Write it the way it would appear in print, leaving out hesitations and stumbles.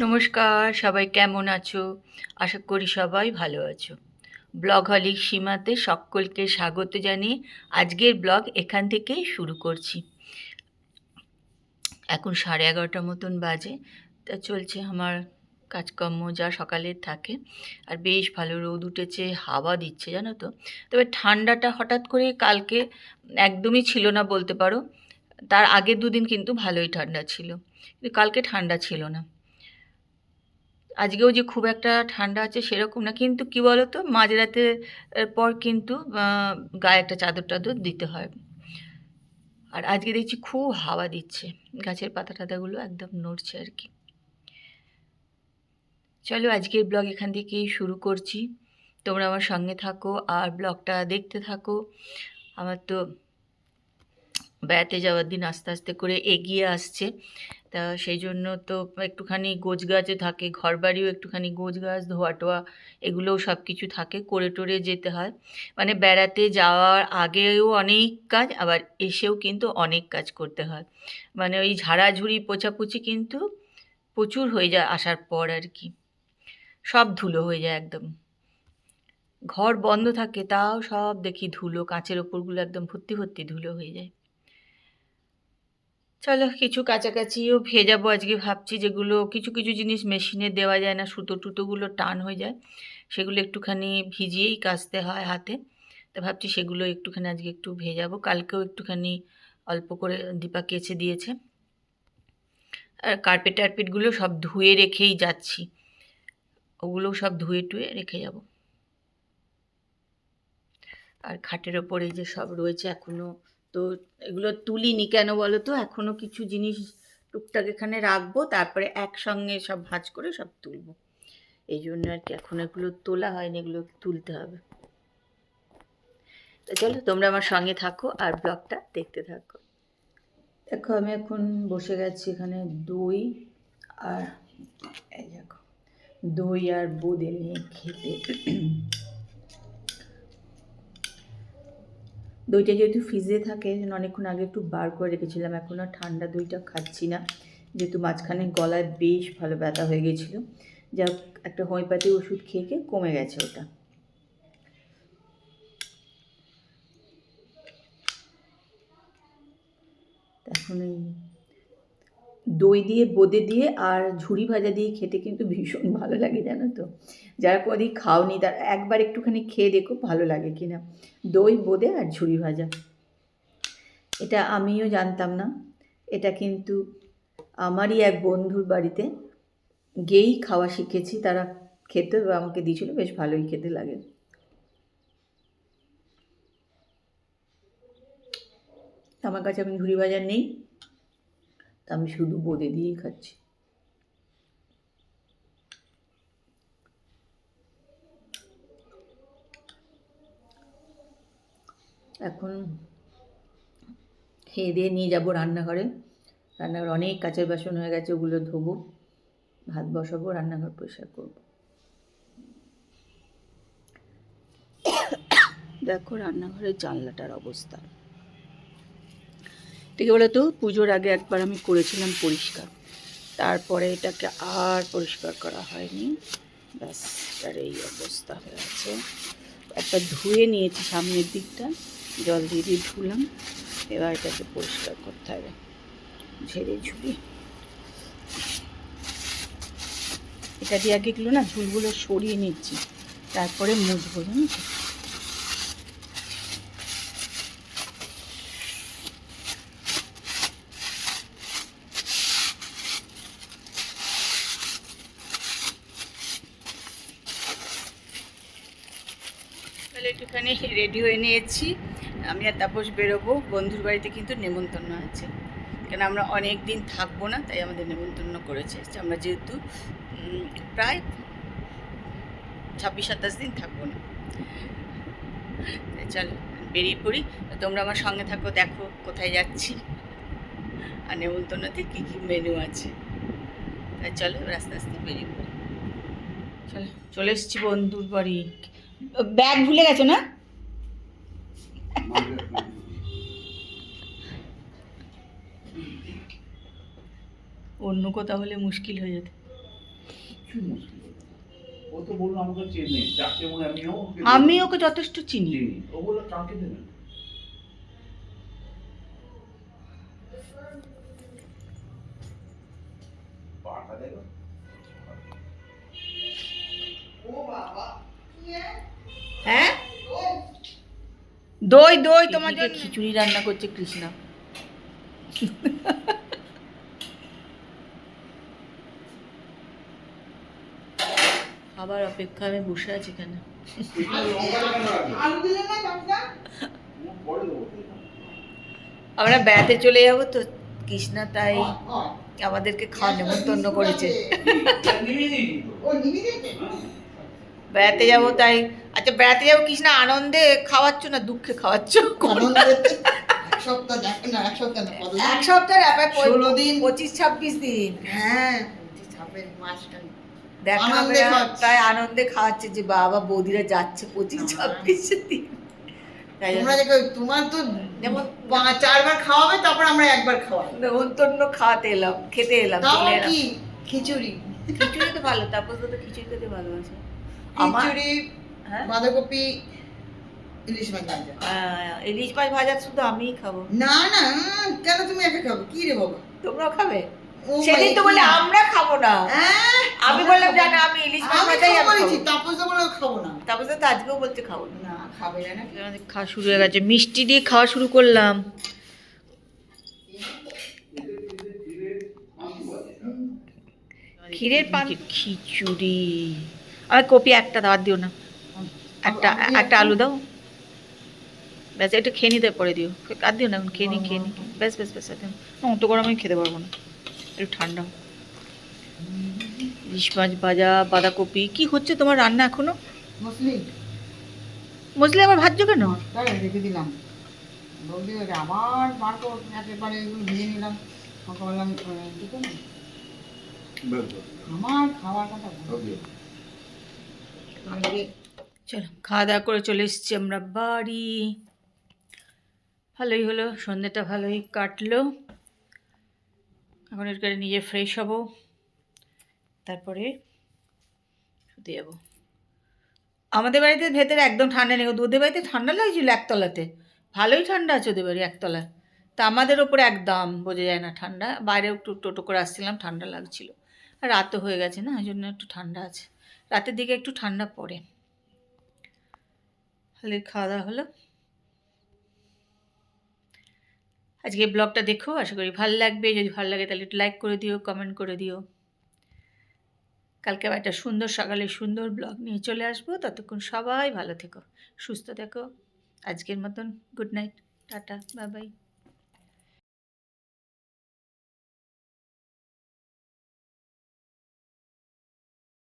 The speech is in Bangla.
নমস্কার, সবাই কেমন আছো? আশা করি সবাই ভালো আছো। ব্লগহলিক সীমাতে সকলকে স্বাগত জানিয়ে আজকের ব্লগ এখান থেকেই শুরু করছি। এখন 11:30 মতন বাজে। তা চলছে আমার কাজকর্ম যা সকালের থাকে। আর বেশ ভালো রোদ উঠেছে, হাওয়া দিচ্ছে জানো তো। তবে ঠান্ডাটা হঠাৎ করে কালকে একদমই ছিল না বলতে পারো। তার আগের দুদিন কিন্তু ভালোই ঠান্ডা ছিল, কিন্তু কালকে ঠান্ডা ছিল না। আজকেও যে খুব একটা ঠান্ডা আছে সেরকম না, কিন্তু কি বলো তো, মাঝরাতে পর কিন্তু গায়ে একটা চাদর টাদর দিতে হয়। আর আজকে দেখছি খুব হাওয়া দিচ্ছে, গাছের পাতা টাতাগুলো একদম নড়ছে আর কি। চলো আজকের ব্লগ এখান থেকেই শুরু করছি। তোমরা আমার সঙ্গে থাকো আর ব্লগটা দেখতে থাকো। আমার তো বেড়াতে যাওয়ার দিন আস্তে আস্তে করে এগিয়ে আসছে। তা সেই জন্য তো একটুখানি গোছগাছও থাকে, ঘরবাড়িও একটুখানি গোছগাছ, ধোয়া টোয়া এগুলোও সব কিছু থাকে, করে টোরে যেতে হয়। মানে বেড়াতে যাওয়ার আগেও অনেক কাজ, আবার এসেও কিন্তু অনেক কাজ করতে হয়। মানে ওই ঝাড়াঝুড়ি পোছাপুছি কিন্তু প্রচুর হয়ে যায় আসার পর আর কি। সব ধুলো হয়ে যায় একদম। ঘর বন্ধ থাকে তাও সব দেখি ধুলো, কাঁচের ওপরগুলো একদম ভর্তি ভর্তি ধুলো হয়ে যায়। চলো কিছু কাছাকাছিও ভেজাবো আজকে, ভাবছি যেগুলো কিছু কিছু জিনিস মেশিনে দেওয়া যায় না, সুতো টুতোগুলো টান হয়ে যায়, সেগুলো একটুখানি ভিজিয়েই কাচতে হয় হাতে। তো ভাবছি সেগুলো একটুখানি আজকে একটু ভেজাবো। কালকেও একটুখানি অল্প করে দীপা কেচে দিয়েছে। আর কার্পেট টার্পেটগুলো সব ধুয়ে রেখেই যাচ্ছি, ওগুলোও সব ধুয়ে টুয়ে রেখে যাব। আর খাটের ওপরে যে সব রয়েছে এখনও, তো এগুলো তুলিনি কেন বলো তো, এখনও কিছু জিনিস টুকটাক এখানে রাখবো, তারপরে একসঙ্গে সব ভাঁজ করে সব তুলবো। এই জন্য আর কি এখন এগুলো তোলা হয়নি, এগুলো তুলতে হবে। তো চলো তোমরা আমার সঙ্গে থাকো আর ব্লগটা দেখতে থাকো। দেখো আমি এখন বসে গেছি এখানে দই আর এই দেখো দই আর বোঁদে নিয়ে খেতে। দইটা যেহেতু ফ্রিজে থাকে যেন অনেকক্ষণ আগে একটু বার করে রেখেছিলাম, এখন আর ঠান্ডা দইটা খাচ্ছি না, যেহেতু মাঝখানে গলায় বেশ ভালো ব্যথা হয়ে গেছিলো। যা একটা হোমিওপ্যাথি ওষুধ খেয়ে খেয়ে কমে গেছে ওটা। এখন এই দই দিয়ে বোঁদে দিয়ে আর ঝুড়ি ভাজা দিয়ে খেতে কিন্তু ভীষণ ভালো লাগে জানো তো। যারা কোনোদিন খাওনি তারা একবার একটুখানি খেয়ে দেখো ভালো লাগে কিনা। দই বোঁদে আর ঝুড়ি ভাজা, এটা আমিও জানতাম না। এটা কিন্তু আমারই এক বন্ধুর বাড়িতে গিয়েই খাওয়া শিখেছি, তারা খেতে আমাকে দিয়েছিল, বেশ ভালোই খেতে লাগে। আমার কাছে এখন ঝুড়ি ভাজা নেই, তা আমি শুধু বোঁদে দিয়েই খাচ্ছি। এখন খেয়ে দিয়ে নিয়ে যাবো রান্নাঘরে। রান্নাঘরে অনেক কাঁচের বাসন হয়ে গেছে, ওগুলো ধোবো, ভাত বসাবো, রান্নাঘর পরিষ্কার করবো। দেখো রান্নাঘরের জানলাটার অবস্থা। ঠিক বলে তো, পুজোর আগে একবার আমি করেছিলাম পরিষ্কার, তারপরে এটাকে আর পরিষ্কার করা হয়নি। ব্যাস এটার এই অবস্থা হয়ে আছে। একটা ধুয়ে নিয়েছি সামনের দিকটা, জল দিয়ে দিয়ে ধুলাম, এবার এটাকে পরিষ্কার করতে হবে ঝেড়ে ঝুড়ি। এটা দিয়ে আগে এগুলো না ঝুলগুলো সরিয়ে নিচ্ছি, তারপরে মুছবো জানো তো। তাহলে একটুখানি রেডি হয়ে নিয়েছি, আমি আর তাপস বেরোবো। বন্ধুর বাড়িতে কিন্তু নেমন্তন্ন আছে, কেন আমরা অনেক দিন থাকবো না, তাই আমাদের নেমন্তন্ন করেছে। আমরা যেহেতু প্রায় 26-27 দিন থাকবো না। চলো বেরিয়ে পড়ি, তোমরা আমার সঙ্গে থাকো, দেখো কোথায় যাচ্ছি আর নেমন্তন্নতে কী কী মেনু আছে। তাই চলো আস্তে আস্তে বেরিয়ে পড়ি। চলো চলে এসেছি বন্ধুর বাড়ি। ব্যাগ ভুলে গেছো না? অন্য কোথাও হলে মুশকিল হয়ে যেত। কিছু মুশকিল হলো না। ও তো বললো আমাকে চেনে, যাকে মনে আমি ওকে যথেষ্ট চিনি। চিনি। ও বললো কালকে দেবেন। পাটা দেখো। হ্যাঁ, দই দই তোমার জন্য। খিচুড়ি রান্না করছে কৃষ্ণা। খাবার অপেক্ষা আমি বসে আছি এখানে। আমরা বেড়াতে চলে যাবো তো, কৃষ্ণা তাই আমাদেরকে খাওয়া নেমন্তন্ন করেছে। বেড়াতে যাবো তাই। আচ্ছা বেড়াতে যাবো কৃষ্ণা, আনন্দে খাওয়াচ্ছ না দুঃখে খাওয়াচ্ছ? এক সপ্তাহ 16 দিন, 25-26 দিন। হ্যাঁ, দেখা হবে না, তাই আনন্দে খাওয়াচ্ছে যে বাবা বৌদিরা যাচ্ছে 25-26 দিন। তাই তোমরা দেখো, তোমার তো যেমন 4বার খাওয়াবে, তারপর আমরা একবার খাওয়াই। নেমন্তন্ন খাওয়াতে এলাম, খেতে এলাম, তাও চলে এলাম। কি খিচুড়ি? খিচুড়ি তো ভালো, তারপর তো খিচুড়ি খেতে ভালোবাসে। আমার খিচুড়ি, হ্যাঁ বাঁধাকপি, ইলিশ মাছ ভাজা। ইলিশ মাছ ভাজা শুধু আমিই খাবো। না না, কেন তুমি একা খাবে? কি রে বাবা, তোমরাও খাবে? ও সেদিন তো ভাই, বলে আমরা খাবো না। আমি বললাম খাবো জানা না। আমি ইলিশ মাছ আমি ভাজাই খাবো আমি বলেছি, খাবো। তাপস দা বলে খাবো না। তারপর তো আজকেও বলছে খাবো না। না, খাবে না নাকি? আমাদের খাওয়া শুরু হয়ে গেছে, মিষ্টি দিয়ে খাওয়া শুরু করলাম। ক্ষীরের পান, খিচুড়ি। আর কপি একটা দাও, আর দিও না। একটা আলু দাও, ব্যাস একটু খেয়ে নিতে পরে দিও। আর দিও না, এখন খেয়ে নি ব্যাস ব্যাস ব্যাস। একদম অত গরম আমি খেতে পারবো না, একটু ঠান্ডা। ইলিশ মাছ ভাজা, বাঁধাকপি। কি হচ্ছে তোমার রান্না এখনো? মুসলি মশলা আবার ভাজছো কেন? তাই রেখে দিলাম। বললি আবার বার করে একেবারে এগুলো ভেজে নিলাম। ওকে বললাম দিতে না, আমার খাওয়ার কথা বলো। চলো খাওয়া দাওয়া করে চলে এসেছি আমরা বাড়ি। ভালোই হলো, সন্ধ্যেটা ভালোই কাটলো। এখন এর করে নিজে ফ্রেশ হব, তারপরে শুতে যাবো। আমাদের বাড়িতে ভেতরে একদম ঠান্ডা নেই, ওদের বাড়িতে ঠান্ডা লাগছিল একতলাতে। ভালোই ঠান্ডা আছে ওদের বাড়ি একতলায়, তা আমাদের ওপরে একদম বোঝা যায় না ঠান্ডা। বাইরে একটু টোটো করে আসছিলাম, ঠান্ডা লাগছিল। আর রাতও হয়ে গেছে না, ওই জন্য একটু ঠান্ডা আছে। রাতের দিকে একটু ঠান্ডা পড়ে। ভালোই খাওয়া দাওয়া হলো। আজকে ব্লগটা দেখো, আশা করি ভালো লাগবে। যদি ভালো লাগে তাহলে একটু লাইক করে দিও, কমেন্ট করে দিও। কালকে আবার একটা সুন্দর সকালে সুন্দর ব্লগ নিয়ে চলে আসবো। ততক্ষণ সবাই ভালো থেকো, সুস্থ থেকো। আজকের মতন good night, tata, bye bye.